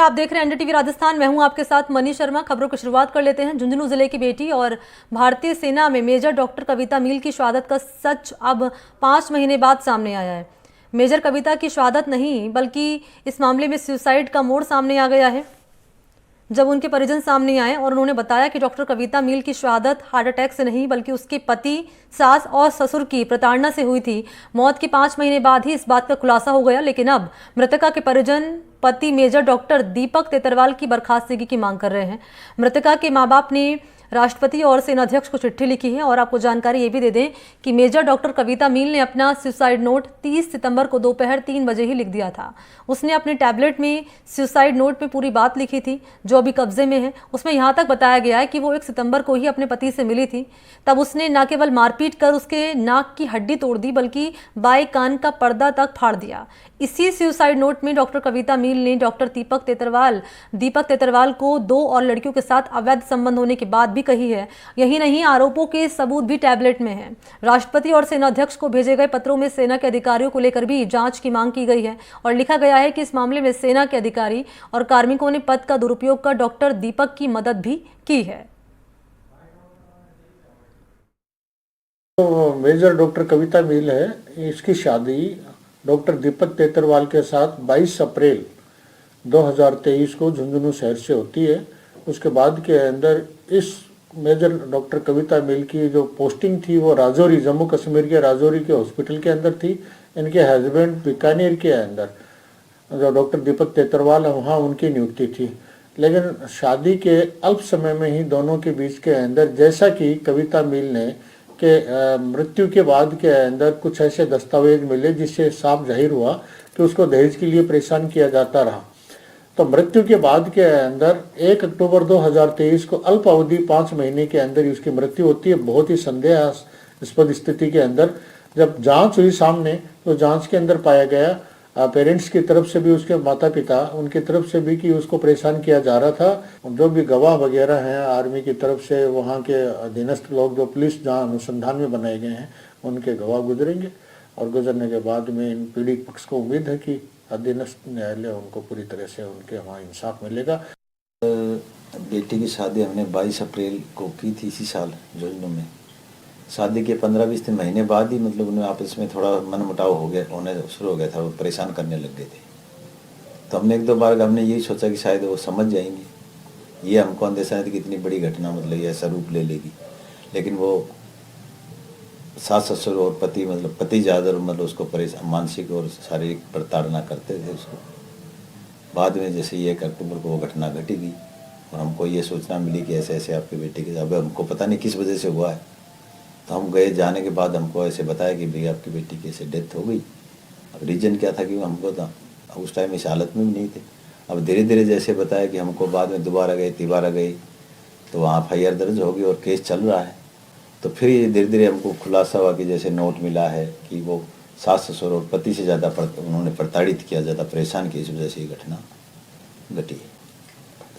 आप देख रहे हैं एनडीटीवी राजस्थान। मैं हूं आपके साथ मनीष शर्मा। खबरों की शुरुआत कर लेते हैं। झुंझुनू जिले की बेटी और भारतीय सेना में मेजर डॉक्टर कविता मील की शहादत का सच अब 5 महीने बाद सामने आया है। मेजर कविता की शहादत नहीं बल्कि इस मामले में सुसाइड का मोड़ सामने आ गया है। जब उनके परिजन सामने आए और उन्होंने बताया कि डॉक्टर कविता मील की शहादत हार्ट अटैक से नहीं बल्कि उसके पति, सास और ससुर की प्रताड़ना से हुई थी। मौत के 5 महीने बाद ही इस बात का खुलासा हो गया, लेकिन अब मृतका के परिजन पति मेजर डॉक्टर दीपक तेतरवाल की बर्खास्तगी की मांग कर रहे हैं। मृतका के मां बाप ने राष्ट्रपति और सेनाध्यक्ष को चिट्ठी लिखी है। और आपको जानकारी ये भी दे दें कि मेजर डॉक्टर कविता मील ने अपना सुसाइड नोट 30 सितंबर को दोपहर 3 बजे ही लिख दिया था। उसने अपने टैबलेट में सुसाइड नोट में पूरी बात लिखी थी जो अभी कब्जे में है। उसमें यहाँ तक बताया गया है कि वो 1 सितंबर को ही अपने पति से मिली थी। तब उसने न केवल मारपीट कर उसके नाक की हड्डी तोड़ दी बल्कि बाएं कान का पर्दा तक फाड़ दिया। इसी सुसाइड नोट में डॉक्टर कविता मील ने डॉक्टर दीपक तेतरवाल को 2 और लड़कियों के साथ अवैध संबंध होने के बाद भी कही है। यही नहीं, आरोपों के सबूत भी टैबलेट में हैं। राष्ट्रपति और सेनाध्यक्ष को भेजे गए पत्रों में सेना के अधिकारियों को लेकर भी जांच की मांग की गई है और लिखा गया है कि इस मामले में सेना के अधिकारी और कार्मिकों ने पद का दुरुपयोग कर डॉक्टर दीपक की मदद भी की है। तो मेजर डॉक्टर कविता मील है, इसकी शादी डॉक्टर दीपक तेतरवाल के साथ 22 अप्रैल 2023 को झुंझुनू शहर से होती है। उसके बाद के अंदर इस मेजर डॉक्टर कविता मील की जो पोस्टिंग थी वो राजौरी, जम्मू कश्मीर के राजौरी के हॉस्पिटल के अंदर थी। इनके हस्बैंड बीकानेर के अंदर जो डॉक्टर दीपक तेतरवाल है वहाँ उनकी नियुक्ति थी। लेकिन शादी के अल्प समय में ही दोनों के बीच के अंदर, जैसा कि कविता मील ने के मृत्यु के बाद के अंदर कुछ ऐसे दस्तावेज मिले जिससे साफ जाहिर हुआ कि उसको दहेज के लिए परेशान किया जाता रहा। तो मृत्यु के बाद के अंदर 1 अक्टूबर 2023 को अल्प अवधि 5 महीने के अंदर ही उसकी मृत्यु होती है। बहुत ही संदेहास्पद स्थिति के अंदर जब जांच हुई सामने, तो जांच के अंदर पाया गया पेरेंट्स की तरफ से भी, उसके माता पिता उनकी तरफ से भी, कि उसको परेशान किया जा रहा था। जो भी गवाह वगैरह हैं आर्मी की तरफ से, वहाँ के अधीनस्थ लोग जो पुलिस जहाँ अनुसंधान में बनाए गए हैं उनके गवाह गुजरेंगे और गुजरने के बाद में इन पीड़ित पक्ष को उम्मीद है कि अधीनस्थ न्यायालय उनको पूरी तरह से उनके वहाँ इंसाफ मिलेगा। बेटी की शादी हमने 22 अप्रैल को की थी इसी साल झुंझुनू में। शादी के 15-20 महीने बाद ही मतलब उन्हें आपस में थोड़ा मनमुटाव होने शुरू हो गया था। वो परेशान करने लग गए थे। तो हमने 1-2 बार हमने यही सोचा कि शायद वो समझ जाएंगे, ये हमको अंदेशा है कि इतनी बड़ी घटना मतलब ये ऐसा रूप ले लेगी। लेकिन वो सास ससुर और पति मतलब पति ज़्यादा मतलब उसको परेशान, मानसिक और शारीरिक प्रताड़ना करते थे उसको। बाद में जैसे ये अक्टूबर को वो घटना घटेगी और हमको ये सूचना मिली कि ऐसे ऐसे आपकी बेटी के साथ, हमको पता नहीं किस वजह से हुआ है। तो हम गए, जाने के बाद हमको ऐसे बताया कि भैया आपकी बेटी की ऐसे डेथ हो गई। अब रीजन क्या था कि हमको था उस टाइम इस हालत में भी नहीं थे। अब धीरे धीरे जैसे बताया कि हमको बाद में दोबारा गए, तिबारा गई, तो वहाँ FIR दर्ज होगी और केस चल रहा है। तो फिर ये धीरे धीरे हमको खुलासा हुआ कि जैसे नोट मिला है कि वो सास ससुर और पति से ज़्यादा उन्होंने प्रताड़ित किया, ज़्यादा परेशान किया, इस वजह से ये घटना घटी।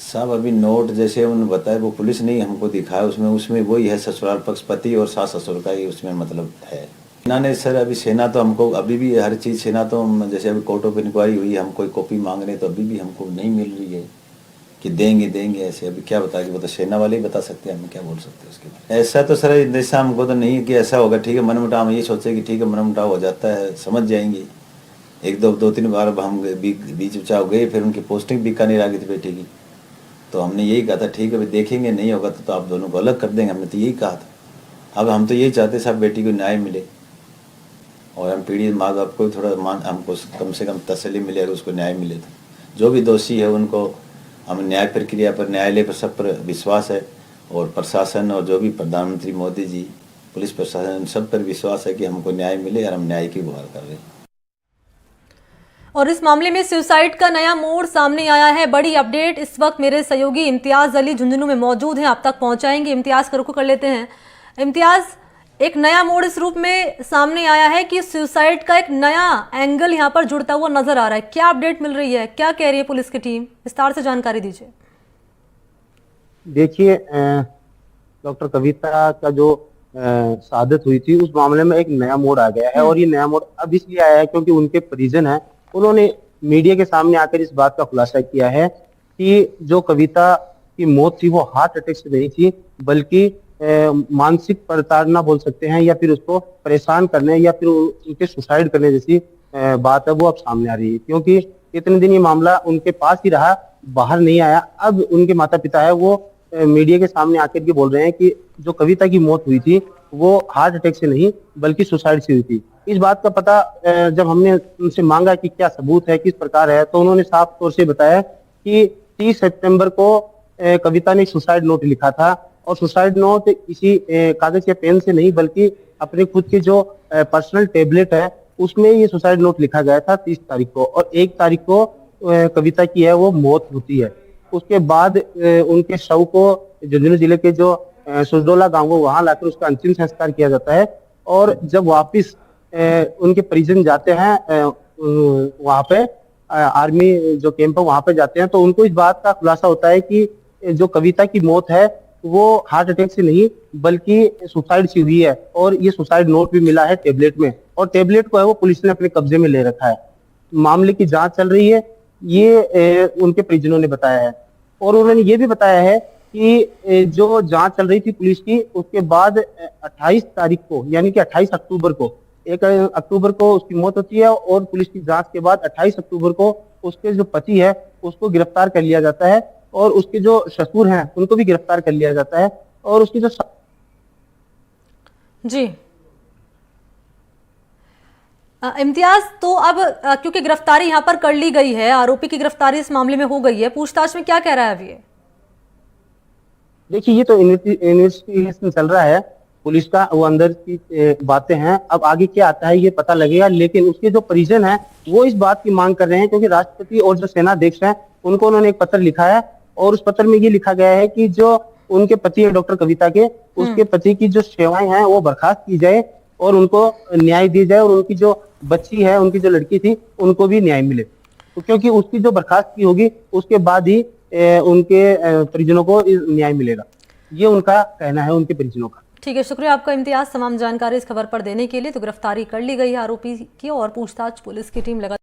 साहब अभी नोट जैसे उन्होंने बताया वो पुलिस ने हमको दिखाया, उसमें वही है ससुराल पक्ष पति और सास ससुर का ही उसमें मतलब है। सेना ने सर अभी सेना तो हमको अभी भी हर चीज़ सेना तो जैसे अभी कोर्ट ऑफ इंक्वायरी हुई, हम कोई कॉपी मांग रहे तो अभी भी हमको नहीं मिल रही है कि देंगे ऐसे। अभी क्या बता कि वो तो सेना वाले ही बता सकते हैं, हम क्या बोल सकते हैं उसके बारे। ऐसा तो सर जैसा हमको तो नहीं है कि ऐसा होगा। ठीक है, मनमुटाव हम ये सोचे कि ठीक है मनमुटाव हो जाता है, समझ जाएंगे। 1-2-3 बार हम बीच बचाव गए, फिर उनकी पोस्टिंग बीकानेर आ गई थी बेटी की। तो हमने यही कहा था ठीक है भाई देखेंगे, नहीं होगा तो आप दोनों को अलग कर देंगे, हमने तो यही कहा था। अब हम तो यही चाहते साहब बेटी को न्याय मिले और हम पीड़ित माँ बाप को थोड़ा हमको कम से कम तसल्ली मिले, अगर उसको न्याय मिले तो। जो भी दोषी है उनको हम न्याय प्रक्रिया पर, न्यायालय पर सब पर विश्वास है और प्रशासन और जो भी प्रधानमंत्री मोदी जी, पुलिस प्रशासन, सब पर विश्वास है कि हमको न्याय मिले और हम न्याय की गुहार कर रहे हैं। और इस मामले में सुसाइड का नया मोड़ सामने आया है। बड़ी अपडेट इस वक्त मेरे सहयोगी इम्तियाज अली झुंझुनू में मौजूद हैं, आप तक पहुंचाएंगे। इम्तियाज का रुख कर लेते हैं। इम्तियाज, एक नया मोड़ इस रूप में सामने आया है कि सुसाइड का एक नया एंगल यहां पर जुड़ता हुआ नजर आ रहा है। क्या अपडेट मिल रही है, क्या कह रही है पुलिस की टीम, विस्तार से जानकारी दीजिए। देखिए, डॉक्टर कविता का जो शहादत हुई थी उस मामले में एक नया मोड़ आ गया है। और ये नया मोड़ अब इसलिए आया है क्योंकि उनके परिजन हैं, उन्होंने मीडिया के सामने आकर इस बात का खुलासा किया है कि जो कविता की मौत थी वो हार्ट अटैक से नहीं थी, बल्कि मानसिक प्रताड़ना बोल सकते हैं, या फिर उसको परेशान करने या फिर उनके सुसाइड करने जैसी बात है वो अब सामने आ रही है। क्योंकि इतने दिन ये मामला उनके पास ही रहा, बाहर नहीं आया। अब उनके माता पिता है वो मीडिया के सामने आकर के बोल रहे हैं कि जो कविता की मौत हुई थी वो हार्ट अटैक से नहीं बल्कि सुसाइड से हुई थी। इस बात का पता जब हमने उनसे मांगा कि क्या सबूत है, किस प्रकार है, तो उन्होंने साफ तौर से बताया कि 30 सितंबर को कविता ने सुसाइड नोट लिखा था, और सुसाइड नोट किसी कागज या पेन से नहीं बल्कि अपने खुद के जो पर्सनल टेबलेट है उसमें ये सुसाइड नोट लिखा गया था 30 तारीख को, और 1 तारीख को कविता की है वो मौत होती है। उसके बाद उनके शव को झुंझुनू जिले के जो सुरडोला गांव है वहां लाकर उसका अंतिम संस्कार किया जाता है। और जब वापिस उनके परिजन जाते हैं वहां पे आर्मी जो कैंप है वहां पे जाते हैं, तो उनको इस बात का खुलासा होता है कि जो कविता की मौत है वो हार्ट अटैक से नहीं बल्कि सुसाइड से हुई है, और ये सुसाइड नोट भी मिला है टेबलेट में, और टेबलेट को है वो पुलिस ने अपने कब्जे में ले रखा है। मामले की जांच चल रही है, ये उनके परिजनों ने बताया है। और उन्होंने ये भी बताया है कि जो जांच चल रही थी पुलिस की, उसके बाद 28 तारीख को यानी कि 28 अक्टूबर को, 1 अक्टूबर को उसकी मौत होती है, और पुलिस की जांच के बाद 28 अक्टूबर को उसके जो पति है उसको गिरफ्तार कर लिया जाता है, और उसके जो ससुर हैं उनको भी गिरफ्तार कर लिया जाता है, और उसकी जो जी इम्तियाज, तो अब क्योंकि गिरफ्तारी यहाँ पर कर ली गई है, आरोपी की गिरफ्तारी इस मामले में हो गई है, पूछताछ में क्या कह रहा है अभी ये? देखिए ये तो इन्वेस्टिगेशन चल रहा है पुलिस का, वो अंदर की बातें हैं, अब आगे क्या आता है ये पता लगेगा। लेकिन उसके जो परिजन हैं वो इस बात की मांग कर रहे हैं, क्योंकि राष्ट्रपति और जो सेनाध्यक्ष हैं उनको उन्होंने एक पत्र लिखा है, और उस पत्र में ये लिखा गया है कि जो उनके पति है डॉक्टर कविता के, उसके पति की जो सेवाएं हैं वो बर्खास्त की जाए और उनको न्याय दी जाए, और उनकी जो बच्ची है, उनकी जो लड़की थी, उनको भी न्याय मिले। तो क्योंकि उसकी जो बर्खास्तगी होगी उसके बाद ही उनके परिजनों को न्याय मिलेगा, ये उनका कहना है, उनके परिजनों का। ठीक है, शुक्रिया आपका इम्तियाज तमाम जानकारी इस खबर पर देने के लिए। तो गिरफ्तारी कर ली गई है आरोपी की, और पूछताछ पुलिस की टीम लगा